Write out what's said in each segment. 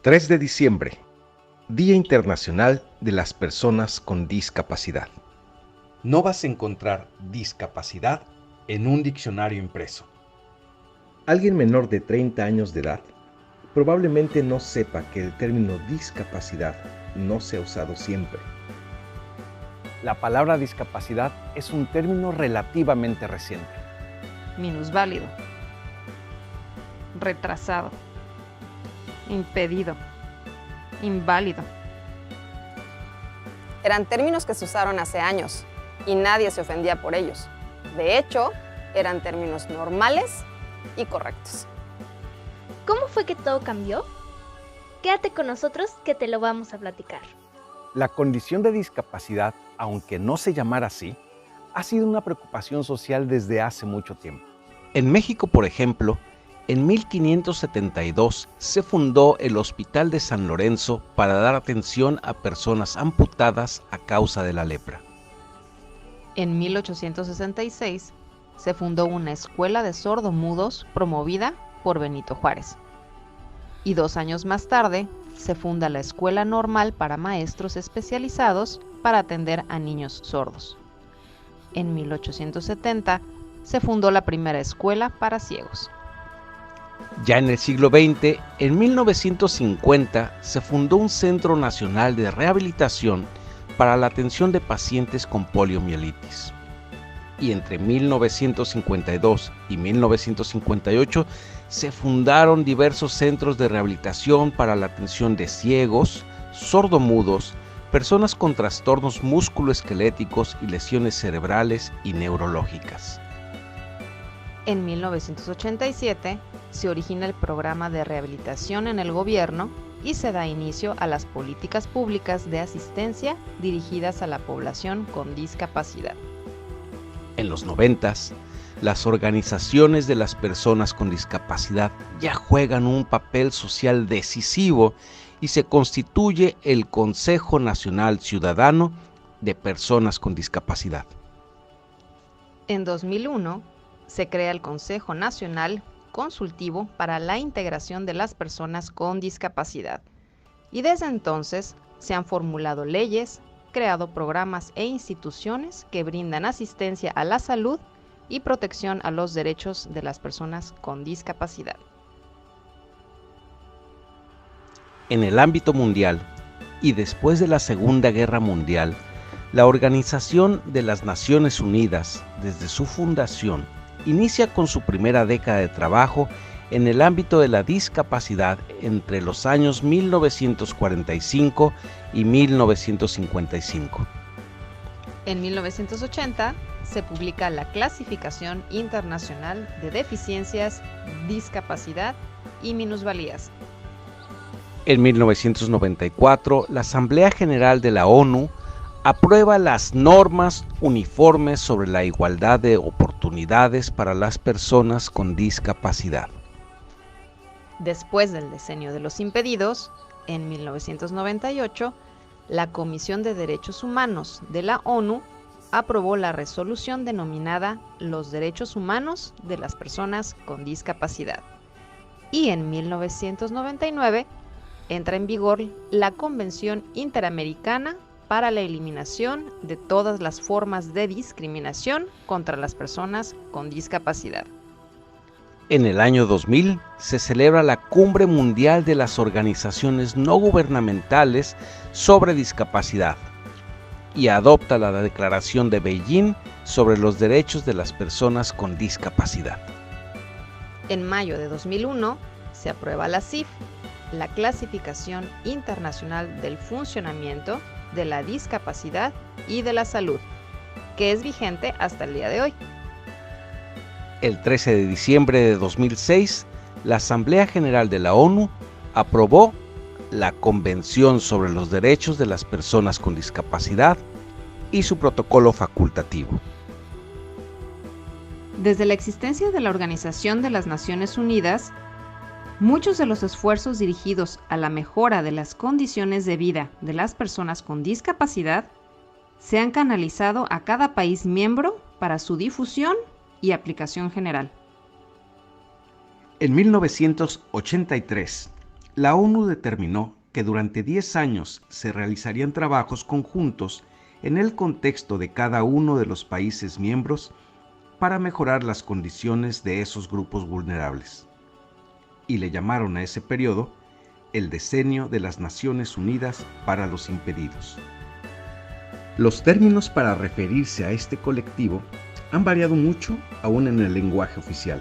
3 de diciembre, Día Internacional de las Personas con Discapacidad. No vas a encontrar discapacidad en un diccionario impreso. Alguien menor de 30 años de edad probablemente no sepa que el término discapacidad no se ha usado siempre. La palabra discapacidad es un término relativamente reciente. Minusválido, retrasado, impedido, inválido. Eran términos que se usaron hace años y nadie se ofendía por ellos. De hecho, eran términos normales y correctos. ¿Cómo fue que todo cambió? Quédate con nosotros que te lo vamos a platicar. La condición de discapacidad, aunque no se llamara así, ha sido una preocupación social desde hace mucho tiempo. En México, por ejemplo, en 1572 se fundó el Hospital de San Lorenzo para dar atención a personas amputadas a causa de la lepra. En 1866 se fundó una escuela de sordomudos promovida por Benito Juárez. Y 2 años más tarde se funda la Escuela Normal para Maestros Especializados para atender a niños sordos. En 1870 se fundó la primera escuela para ciegos. Ya en el siglo XX, en 1950, se fundó un Centro Nacional de Rehabilitación para la atención de pacientes con poliomielitis. Y entre 1952 y 1958 se fundaron diversos centros de rehabilitación para la atención de ciegos, sordomudos, personas con trastornos musculoesqueléticos y lesiones cerebrales y neurológicas. En 1987 se origina el programa de rehabilitación en el gobierno y se da inicio a las políticas públicas de asistencia dirigidas a la población con discapacidad. En los 90s, las organizaciones de las personas con discapacidad ya juegan un papel social decisivo y se constituye el Consejo Nacional Ciudadano de Personas con Discapacidad. En 2001 se crea el Consejo Nacional Consultivo para la Integración de las Personas con Discapacidad y desde entonces se han formulado leyes, creado programas e instituciones que brindan asistencia a la salud y protección a los derechos de las personas con discapacidad. En el ámbito mundial y después de la Segunda Guerra Mundial, la Organización de las Naciones Unidas, desde su fundación, inicia con su primera década de trabajo en el ámbito de la discapacidad entre los años 1945 y 1955. En 1980 se publica la Clasificación Internacional de Deficiencias, Discapacidad y Minusvalías. En 1994, la Asamblea General de la ONU aprueba las normas uniformes sobre la igualdad de oportunidades para las personas con discapacidad. Después del Decenio de los Impedidos, en 1998, la Comisión de Derechos Humanos de la ONU aprobó la resolución denominada Los Derechos Humanos de las Personas con Discapacidad. Y en 1999 entra en vigor la Convención Interamericana para la eliminación de todas las formas de discriminación contra las personas con discapacidad. En el año 2000 se celebra la Cumbre Mundial de las Organizaciones No Gubernamentales sobre Discapacidad y adopta la Declaración de Beijing sobre los derechos de las personas con discapacidad. En mayo de 2001 se aprueba la CIF, la Clasificación Internacional del Funcionamiento de la Discapacidad y de la Salud, que es vigente hasta el día de hoy. El 13 de diciembre de 2006, la Asamblea General de la ONU aprobó la Convención sobre los Derechos de las Personas con Discapacidad y su protocolo facultativo. Desde la existencia de la Organización de las Naciones Unidas, muchos de los esfuerzos dirigidos a la mejora de las condiciones de vida de las personas con discapacidad se han canalizado a cada país miembro para su difusión y aplicación general. En 1983, la ONU determinó que durante 10 años se realizarían trabajos conjuntos en el contexto de cada uno de los países miembros para mejorar las condiciones de esos grupos vulnerables. Y le llamaron a ese periodo el Decenio de las Naciones Unidas para los Impedidos. Los términos para referirse a este colectivo han variado mucho aún en el lenguaje oficial.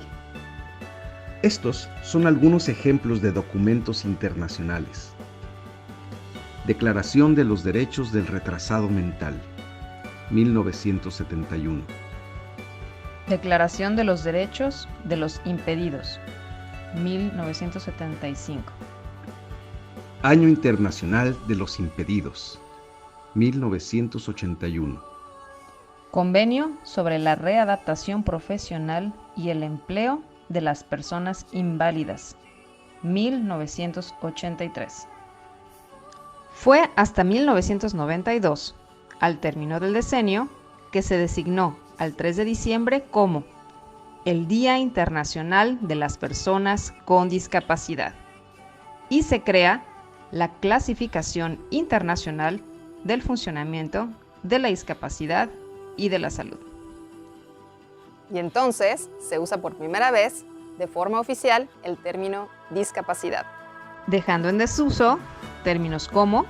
Estos son algunos ejemplos de documentos internacionales. Declaración de los Derechos del Retrasado Mental, 1971. Declaración de los Derechos de los Impedidos, 1975. Año Internacional de los Impedidos, 1981. Convenio sobre la readaptación profesional y el empleo de las personas inválidas, 1983. Fue hasta 1992, al término del decenio, que se designó al 3 de diciembre como el Día Internacional de las Personas con Discapacidad y se crea la Clasificación Internacional del Funcionamiento de la Discapacidad y de la Salud. Y entonces se usa por primera vez, de forma oficial, el término discapacidad. Dejando en desuso términos como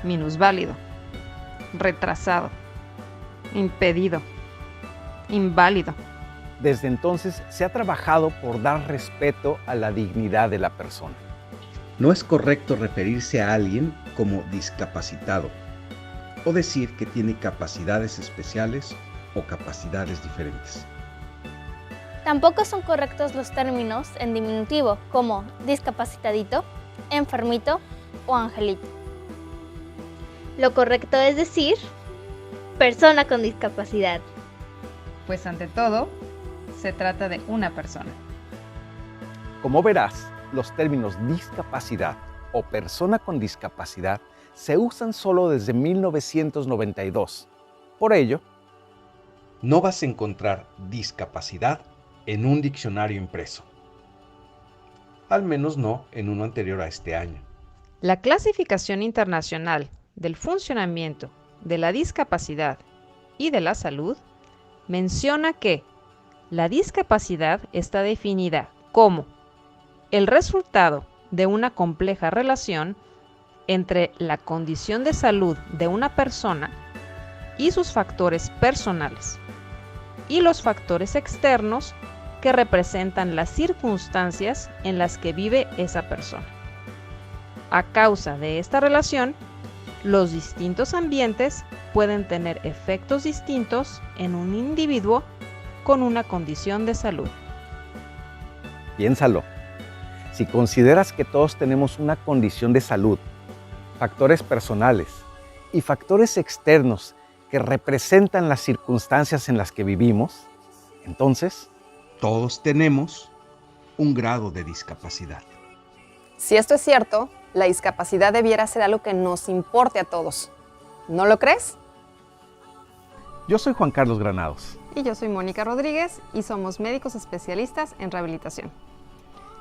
minusválido, retrasado, impedido, inválido. Desde entonces se ha trabajado por dar respeto a la dignidad de la persona. No es correcto referirse a alguien como discapacitado o decir que tiene capacidades especiales o capacidades diferentes. Tampoco son correctos los términos en diminutivo como discapacitadito, enfermito o angelito. Lo correcto es decir persona con discapacidad. Pues ante todo, se trata de una persona. Como verás, los términos discapacidad o persona con discapacidad se usan solo desde 1992. Por ello, no vas a encontrar discapacidad en un diccionario impreso. Al menos no en uno anterior a este año. La Clasificación Internacional del Funcionamiento de la Discapacidad y de la Salud menciona que la discapacidad está definida como el resultado de una compleja relación entre la condición de salud de una persona y sus factores personales y los factores externos que representan las circunstancias en las que vive esa persona. A causa de esta relación, los distintos ambientes pueden tener efectos distintos en un individuo con una condición de salud. piénsalo. Si consideras que todos tenemos una condición de salud, factores personales y factores externos que representan las circunstancias en las que vivimos, entonces Todos tenemos un grado de discapacidad. Si esto es cierto, la discapacidad debiera ser algo que nos importe a todos. ¿No lo crees? yo soy Juan Carlos Granados Y yo soy Mónica Rodríguez y somos médicos especialistas en rehabilitación.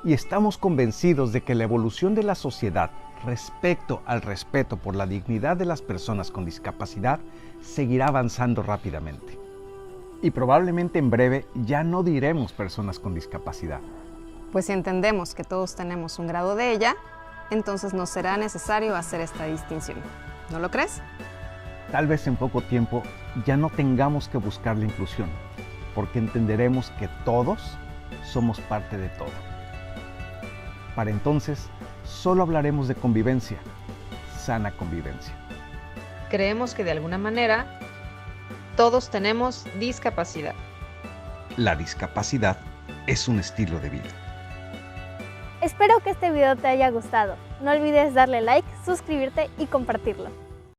y estamos convencidos de que la evolución de la sociedad respecto al respeto por la dignidad de las personas con discapacidad seguirá avanzando rápidamente. Y probablemente en breve ya no diremos personas con discapacidad. Pues si entendemos que todos tenemos un grado de ella, entonces no será necesario hacer esta distinción. ¿No lo crees? Tal vez en poco tiempo ya no tengamos que buscar la inclusión, porque entenderemos que todos somos parte de todo. Para entonces, solo hablaremos de convivencia, sana convivencia. Creemos que de alguna manera todos tenemos discapacidad. La discapacidad es un estilo de vida. Espero que este video te haya gustado. No olvides darle like, suscribirte y compartirlo.